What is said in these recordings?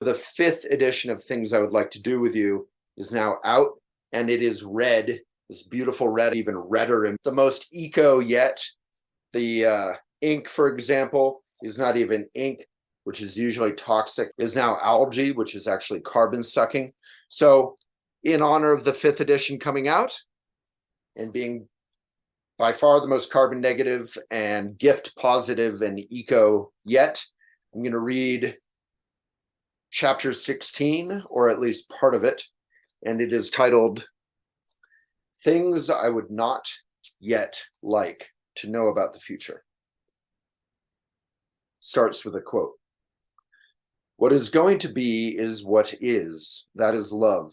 The fifth edition of Things I Would Like to Do With You is now out, and it is red, this beautiful red, even redder and the most eco yet. The ink, for example, is not even ink, which is usually toxic, is now algae, which is actually carbon sucking. So in honor of the fifth edition coming out and being by far the most carbon negative and gift positive and eco yet, I'm going to read chapter 16, or at least part of it, and it is titled Things I Would Not Yet Like to Know About the Future. Starts with a quote. What is going to be is what is, that is love.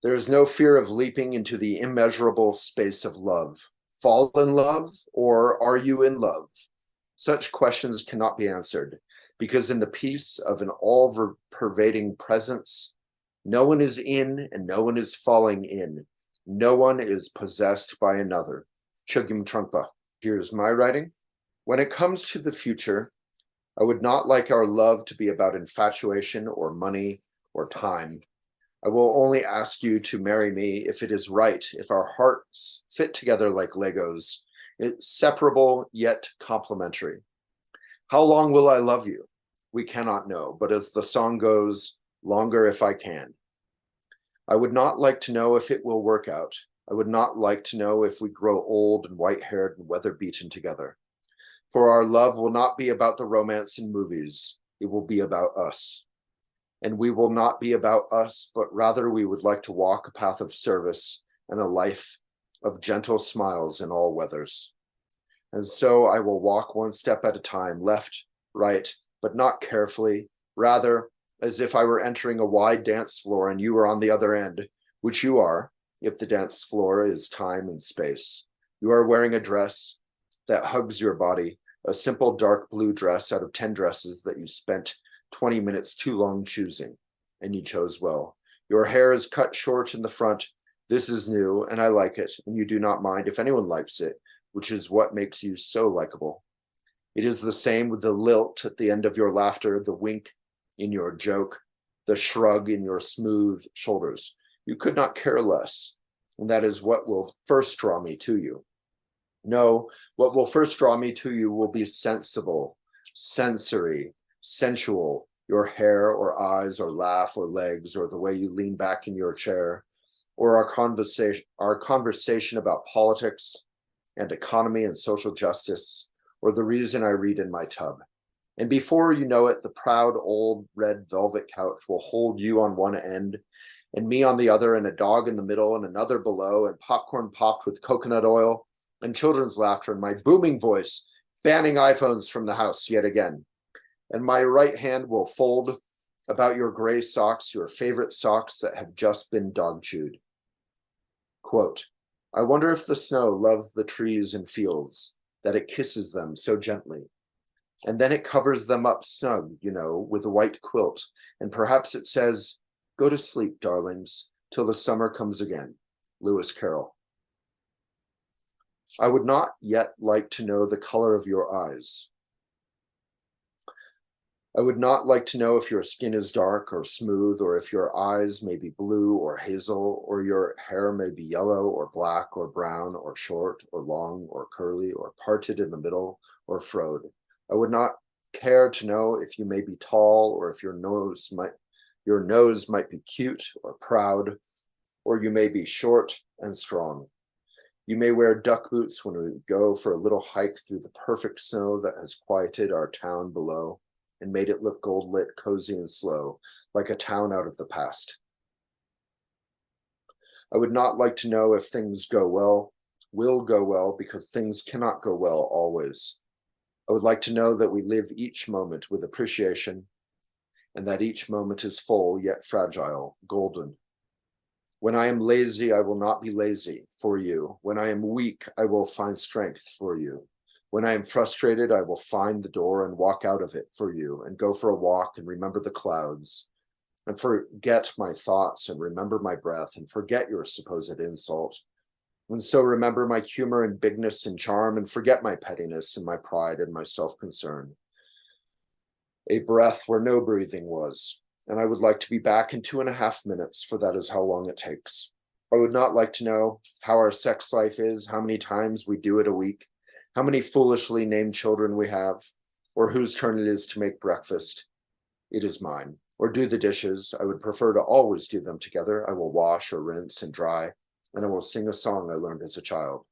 There is no fear of leaping into the immeasurable space of love. Fall in love, or are you in love? Such questions cannot be answered, because in the peace of an all-pervading presence, no one is in and no one is falling in. No one is possessed by another. Chogyam Trungpa. Here's my writing. When it comes to the future, I would not like our love to be about infatuation or money or time. I will only ask you to marry me if it is right, if our hearts fit together like Legos, separable yet complementary. How long will I love you? We cannot know, but as the song goes, longer if I can. I would not like to know if it will work out. I would not like to know if we grow old and white-haired and weather-beaten together. For our love will not be about the romance in movies. It will be about us. And we will not be about us, but rather we would like to walk a path of service and a life of gentle smiles in all weathers. And so I will walk one step at a time, left, right, but not carefully, rather as if I were entering a wide dance floor and you were on the other end, which you are, if the dance floor is time and space. You are wearing a dress that hugs your body, a simple dark blue dress out of 10 dresses that you spent 20 minutes too long choosing, and you chose well. Your hair is cut short in the front. This is new, and I like it, and you do not mind if anyone likes it, which is what makes you so likable. It is the same with the lilt at the end of your laughter, the wink in your joke, the shrug in your smooth shoulders. You could not care less, and that is what will first draw me to you. No, what will first draw me to you will be sensible, sensory, sensual, your hair or eyes or laugh or legs or the way you lean back in your chair, or our conversation about politics and economy and social justice, or the reason I read in my tub. And before you know it, the proud old red velvet couch will hold you on one end and me on the other, and a dog in the middle and another below, and popcorn popped with coconut oil and children's laughter and my booming voice banning iPhones from the house yet again. And my right hand will fold about your gray socks, your favorite socks that have just been dog chewed. Quote, I wonder if the snow loves the trees and fields, that it kisses them so gently. And then it covers them up snug, you know, with a white quilt. And perhaps it says, go to sleep, darlings, till the summer comes again. Lewis Carroll. I would not yet like to know the color of your eyes. I would not like to know if your skin is dark or smooth, or if your eyes may be blue or hazel, or your hair may be yellow or black or brown or short or long or curly or parted in the middle or froed. I would not care to know if you may be tall, or if your nose might be cute or proud, or you may be short and strong. You may wear duck boots when we go for a little hike through the perfect snow that has quieted our town below and made it look gold-lit, cozy, and slow, like a town out of the past. I would not like to know if things go well, will go well, because things cannot go well always. I would like to know that we live each moment with appreciation, and that each moment is full, yet fragile, golden. When I am lazy, I will not be lazy for you. When I am weak, I will find strength for you. When I am frustrated, I will find the door and walk out of it for you, and go for a walk and remember the clouds, and forget my thoughts and remember my breath, and forget your supposed insult. And so remember my humor and bigness and charm, and forget my pettiness and my pride and my self-concern. a breath where no breathing was, and I would like to be back in 2.5 minutes, for that is how long it takes. I would not like to know how our sex life is, how many times we do it a week, how many foolishly named children we have, or whose turn it is to make breakfast. It is mine. Or do the dishes. I would prefer to always do them together. I will wash or rinse and dry, and I will sing a song I learned as a child.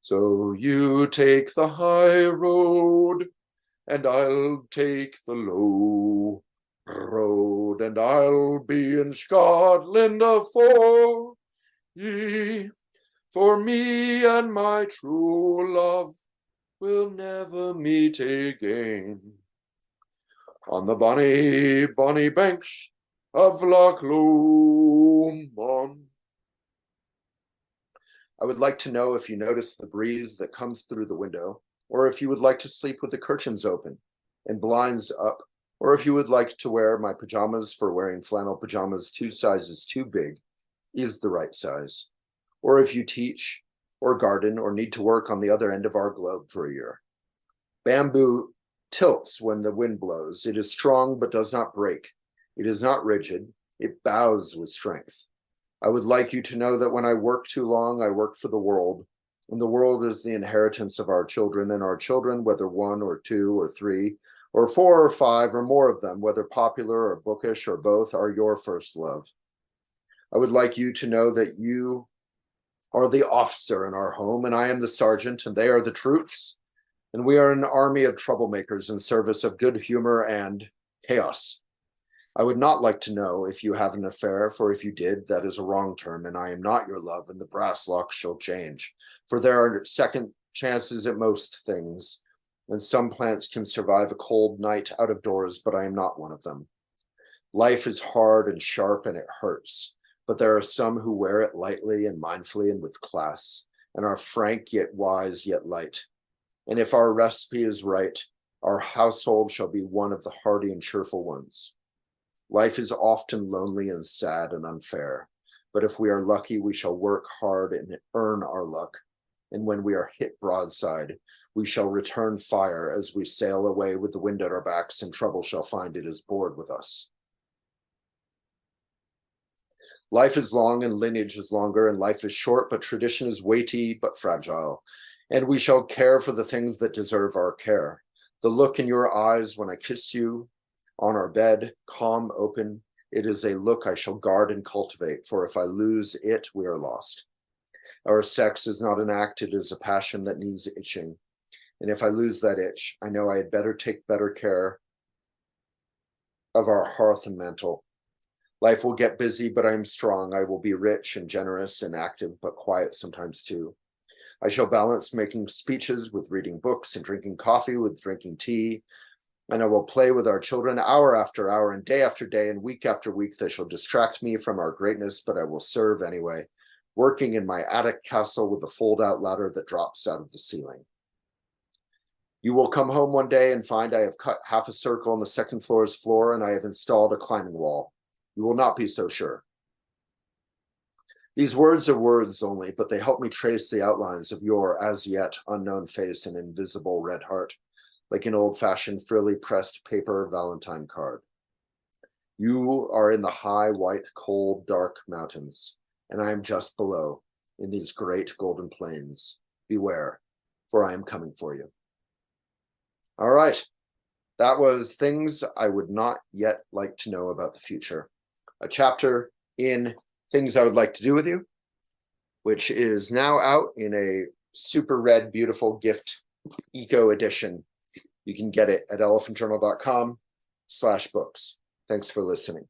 So you take the high road, and I'll take the low road, and I'll be in Scotland afore ye. For me and my true love will never meet again. On the bonny, bonny banks of Loch Lomond. I would like to know if you notice the breeze that comes through the window, or if you would like to sleep with the curtains open and blinds up, or if you would like to wear my pajamas, for wearing flannel pajamas 2 sizes too big is the right size, or if you teach or garden or need to work on the other end of our globe for a year. Bamboo tilts when the wind blows. It is strong but does not break. It is not rigid. It bows with strength. I would like you to know that when I work too long, I work for the world, and the world is the inheritance of our children, and our children, whether 1 or 2 or 3 or 4 or 5 or more of them, whether popular or bookish or both, are your first love. I would like you to know that you are the officer in our home, and I am the sergeant, and they are the troops, and we are an army of troublemakers in service of good humor and chaos. I would not like to know if you have an affair, for if you did, that is a wrong turn, and I am not your love, and the brass lock shall change. For there are second chances at most things, and some plants can survive a cold night out of doors, but I am not one of them. Life is hard and sharp, and it hurts, but there are some who wear it lightly and mindfully and with class, and are frank yet wise yet light. And if our recipe is right, our household shall be one of the hardy and cheerful ones. Life is often lonely and sad and unfair, but if we are lucky, we shall work hard and earn our luck. And when we are hit broadside, we shall return fire as we sail away with the wind at our backs, and trouble shall find it is bored with us. Life is long and lineage is longer, and life is short, but tradition is weighty but fragile. And we shall care for the things that deserve our care. The look in your eyes when I kiss you on our bed, calm, open, it is a look I shall guard and cultivate, for if I lose it, we are lost. Our sex is not an act, it is a passion that needs itching. And if I lose that itch, I know I had better take better care of our hearth and mantle. Life will get busy, but I am strong. I will be rich and generous and active, but quiet sometimes too. I shall balance making speeches with reading books, and drinking coffee with drinking tea. And I will play with our children hour after hour and day after day and week after week. They shall distract me from our greatness, but I will serve anyway, working in my attic castle with the fold-out ladder that drops out of the ceiling. You will come home one day and find I have cut half a circle on the second floor's floor, and I have installed a climbing wall. You will not be so sure. These words are words only, but they help me trace the outlines of your as yet unknown face and invisible red heart, like an old-fashioned frilly pressed paper Valentine card. You are in the high, white, cold, dark mountains, and I am just below, in these great golden plains. Beware, for I am coming for you. All right, that was Things I Would Not Yet Like to Know About the Future, a chapter in Things I Would Like to Do With You, which is now out in a super red, beautiful gift eco edition. You can get it at elephantjournal.com/books. Thanks for listening.